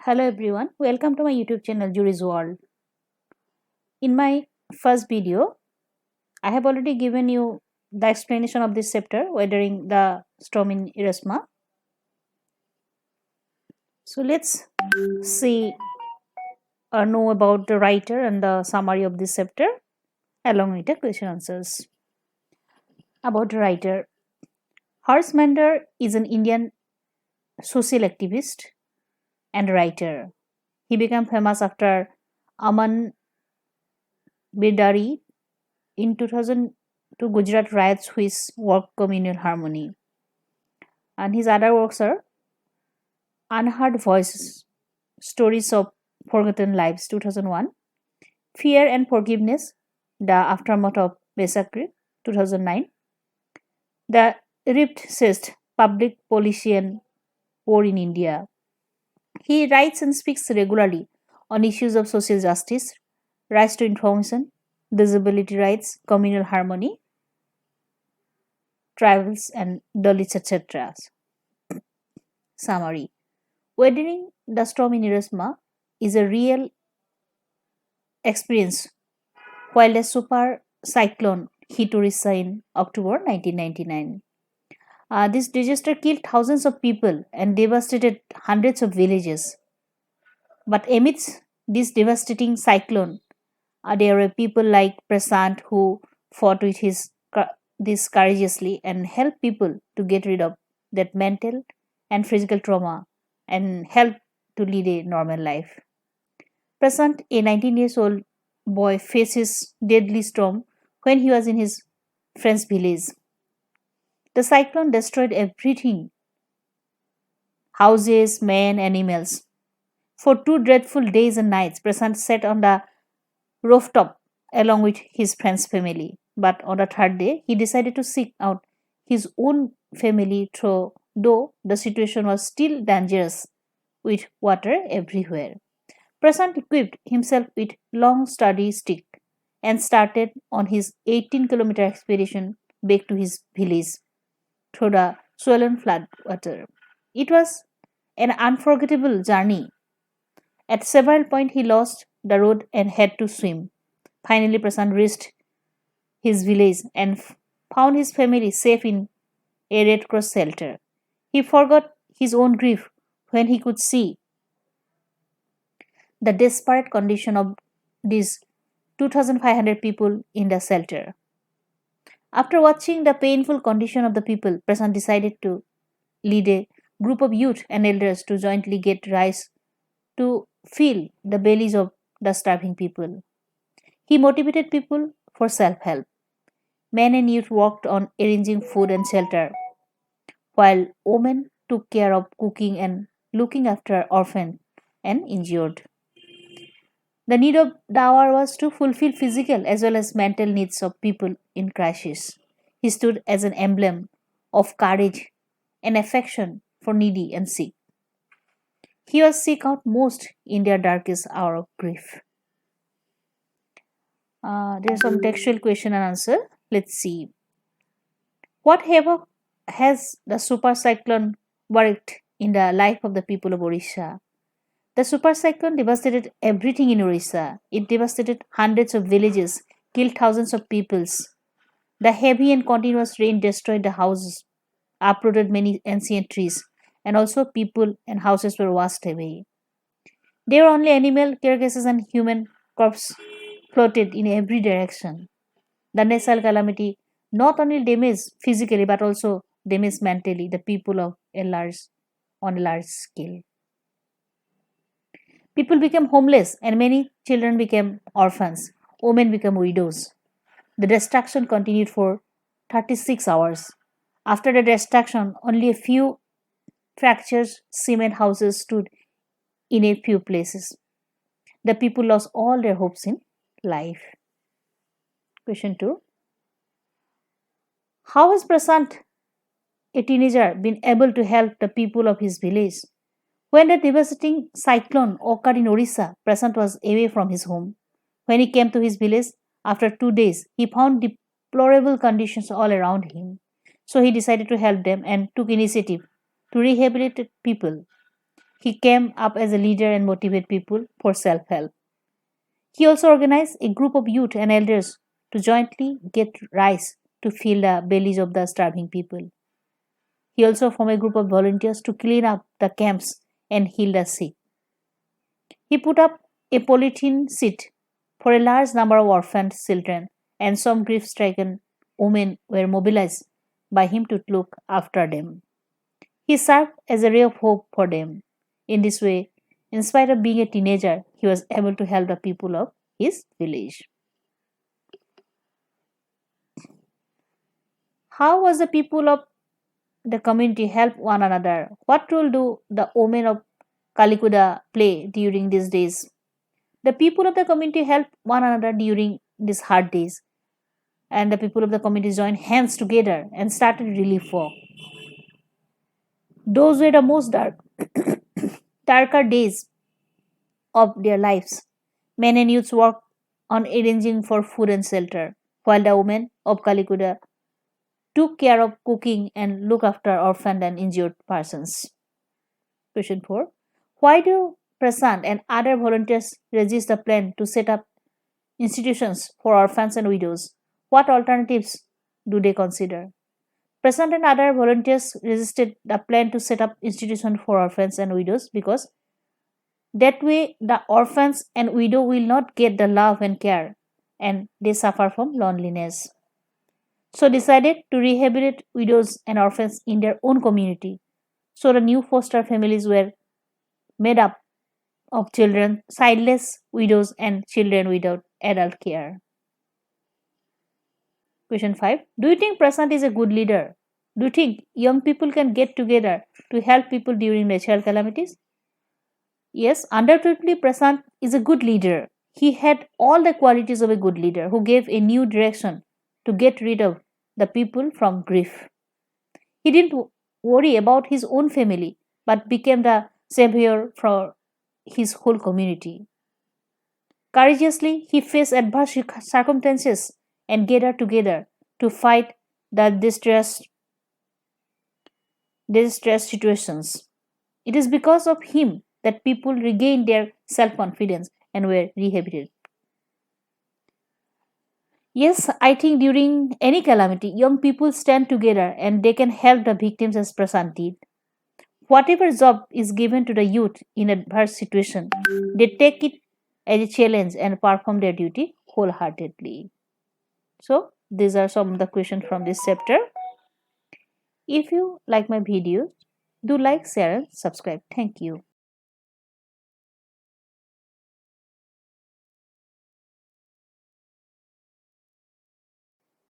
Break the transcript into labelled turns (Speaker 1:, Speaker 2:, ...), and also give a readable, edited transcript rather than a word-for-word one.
Speaker 1: Hello everyone, welcome to my YouTube channel Jury's World. In my first video, I have already given you the explanation of this chapter, Weathering the Storm in Erasmus. So let's see or know about the writer and the summary of this chapter along with the question answers. About the writer, Harsh Mander is an Indian social activist and writer. He became famous after Aman Birdari in 2002 Gujarat riots which work communal harmony. And his other works are Unheard Voices, Stories of Forgotten Lives 2001, Fear and Forgiveness, The Aftermath of Besakri 2009, The Ripped Cyst, Public Policy and War in India. He writes and speaks regularly on issues of social justice, rights to information, disability rights, communal harmony, tribals and Dalits, etc. Summary: Weathering the storm in Erasmus is a real experience while a super cyclone hit Orissa in October 1999. This disaster killed thousands of people and devastated hundreds of villages. But amidst this devastating cyclone, there were people like Prasant who fought with this courageously and helped people to get rid of that mental and physical trauma and help to lead a normal life. Prasant, a 19 years old boy, faced his deadly storm when he was in his friend's village. The cyclone destroyed everything: houses, men, animals. For 2 dreadful days and nights, Prasant sat on the rooftop along with his friend's family. But on the third day, he decided to seek out his own family, though the situation was still dangerous with water everywhere. Prasant equipped himself with long sturdy stick and started on his 18-kilometer expedition back to his village through the swollen flood water. It was an unforgettable journey. At several points he lost the road and had to swim. Finally Prasant reached his village and found his family safe in a Red Cross shelter. He forgot his own grief when he could see the desperate condition of these 2,500 people in the shelter. After watching the painful condition of the people, Prasant decided to lead a group of youth and elders to jointly get rice to fill the bellies of the starving people. He motivated people for self help. Men and youth worked on arranging food and shelter, while women took care of cooking and looking after orphans and injured. The need of the hour was to fulfill physical as well as mental needs of people in crisis. He stood as an emblem of courage and affection for needy and sick. He was seek out most in their darkest hour of grief. There's some textual question and answer. Let's see. What havoc has the super cyclone worked in the life of the people of Orissa? The super cyclone devastated everything in Orissa. It devastated hundreds of villages, killed thousands of peoples. The heavy and continuous rain destroyed the houses, uprooted many ancient trees, and also people and houses were washed away. There were only animal carcasses and human corpses floated in every direction. The natural calamity not only damaged physically but also damaged mentally the people of on a large scale. People became homeless and many children became orphans. Women became widows. The destruction continued for 36 hours. After the destruction, only a few fractured cement houses stood in a few places. The people lost all their hopes in life. Question 2. How has Prasant, a teenager, been able to help the people of his village? When the devastating cyclone occurred in Orissa, Prasant was away from his home. When he came to his village after 2 days, he found deplorable conditions all around him. So he decided to help them and took initiative to rehabilitate people. He came up as a leader and motivated people for self-help. He also organized a group of youth and elders to jointly get rice to fill the bellies of the starving people. He also formed a group of volunteers to clean up the camps and heal the sick. He put up a polythene seat for a large number of orphaned children, and some grief stricken women were mobilized by him to look after them. He served as a ray of hope for them. In this way, in spite of being a teenager, he was able to help the people of his village. How was the people of the community help one another? What role do the women of Kalikuda play during these days? The people of the community help one another during these hard days, and the people of the community joined hands together and started relief work. Those were the most darker days of their lives. Men and youths worked on arranging for food and shelter, while the women of Kalikuda took care of cooking and looked after orphaned and injured persons. Question 4. Why do Prasant and other volunteers resist the plan to set up institutions for orphans and widows? What alternatives do they consider? Prasant and other volunteers resisted the plan to set up institutions for orphans and widows because that way the orphans and widow will not get the love and care and they suffer from loneliness. So decided to rehabilitate widows and orphans in their own community. So the new foster families were made up of children, childless widows, and children without adult care. Question 5. Do you think Prasant is a good leader? Do you think young people can get together to help people during natural calamities? Yes, undoubtedly, Prasant is a good leader. He had all the qualities of a good leader who gave a new direction to get rid of the people from grief. He didn't worry about his own family but became the savior for his whole community. Courageously, he faced adverse circumstances and gathered together to fight the distress situations. It is because of him that people regained their self confidence and were rehabilitated. Yes, I think during any calamity, young people stand together and they can help the victims as Prasant did. Whatever job is given to the youth in adverse situation, they take it as a challenge and perform their duty wholeheartedly. So these are some of the questions from this chapter. If you like my videos, do like, share, and subscribe. Thank you.